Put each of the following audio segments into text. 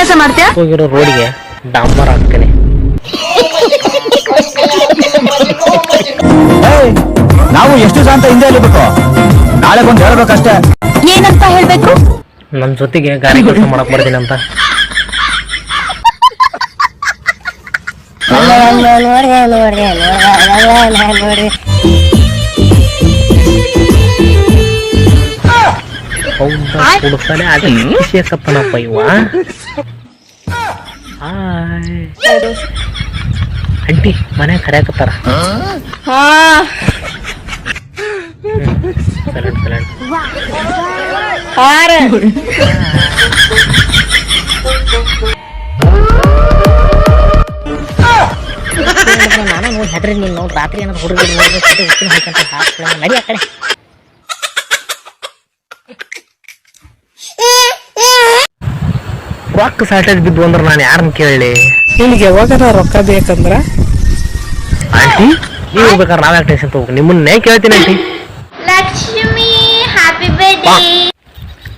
ಕೆಲಸ ಮಾಡ್ತೀಯ? ಹೋಗಿರೋ ರೋಡಿಗೆ ಡಾಂಬರ್ ಹಾಕ್ತೇನೆ. ನಾವು ಎಷ್ಟು ಜನ ಅಂತ ಹಿಂದೆ ಹೇಳ್ಬೇಕು, ನಾಳೆ ಬಂದು ಹೇಳ್ಬೇಕಷ್ಟೇ. ಏನಂತ ಹೇಳ್ಬೇಕು? ನಮ್ ಜೊತೆಗೆ ಗಾಡಿ ಕೆಲಸ ಮಾಡಕ್ ಬರ್ತೀನಿ ಅಂತ. ಹೌದಾ ಹುಡುಕ್ತಾನೆ ಖುಷಿಯಾಕತ್ತನಪ್ಪ ಇವ. ಅಂಟಿ ಮನೆ ಕರೆಯಾಕತ್ತಾರ. ನಾನು ನೋಡಿ ಹೆದ್ರಿ ನೀನು ನೋಡಿ ರಾತ್ರಿ ಏನಾದ್ರು ಹುಡುಗರು ನಡಿ ಆ ಕಡೆ. ರೊಕ್ಕ ಶಾರ್ಟೇಜ್ ಬಿದ್ದು ಅಂದ್ರೆ ನಾನು ಯಾರನ್ನ ಕೇಳಲಿ? ನಿನಗೆ ಯಾವಾಗ ರೊಕ್ಕ ಬೇಕಂದ್ರ ಆಂಟಿ ನೀವು ಇರ್ಬೇಕಾದ್ರೆ ನಾವ್ ಯಾಕೆ ಟೆನ್ಷನ್ ತಗೋಬೇಕು? ನಿಮ್ಮನ್ನೇ ಕೇಳ್ತೀನಿ aunty. Lakshmi happy birthday.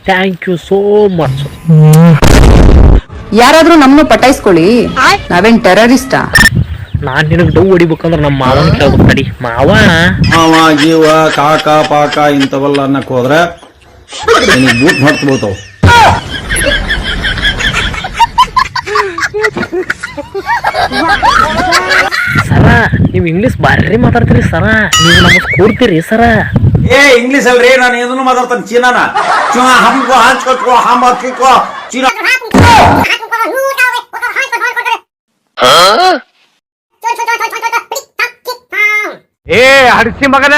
Thank you so much. ಯಾರಾದ್ರೂ ನಮ್ಮನ್ನು ಪಟಾಯಿಸ್ಕೊಳ್ಳಿ, ನಾವೇನ್ ಟೆರರಿಸ್ಟಾ? ನಾನ್ ನಿನಗ್ ಡೌ ಹೊಡಿಬೇಕಂದ್ರೆ ನಮ್ಮ ಮಾವನ ಕೇಳ್ಬೇಕು. ತಡಿ ಮಾವ ಗೀವ ಕಾಕ ಪಾಕ ಇಂಥವೆಲ್ಲ ಅನ್ನಕ್ ಹೋದ್ರೆ ಬೂಟ್ ಹೊಡ್ತು ಬೋತಾವ್. ಸರ ನೀವ್ ಇಂಗ್ಲಿಷ್ ಬಾರಿ ಮಾತಾಡ್ತೀರಿ ಸರ. ನೀವು ನಮಗ್ ಕೂರ್ತೀರಿ ಸರ. ಇಂಗ್ಲಿಷ್ ಅಲ್ರಿ, ನಾನು ಇದನ್ನು ಮಾತಾಡ್ತಾನೆ ಚೀನಾನ. ಹಮ್ಕೋ ಹಂಚ್ಕೋ ಹಮ್ ಹಾಕಿಕೋ ಚೀನಾ. ಹಡಿಸಿ ಮಗನ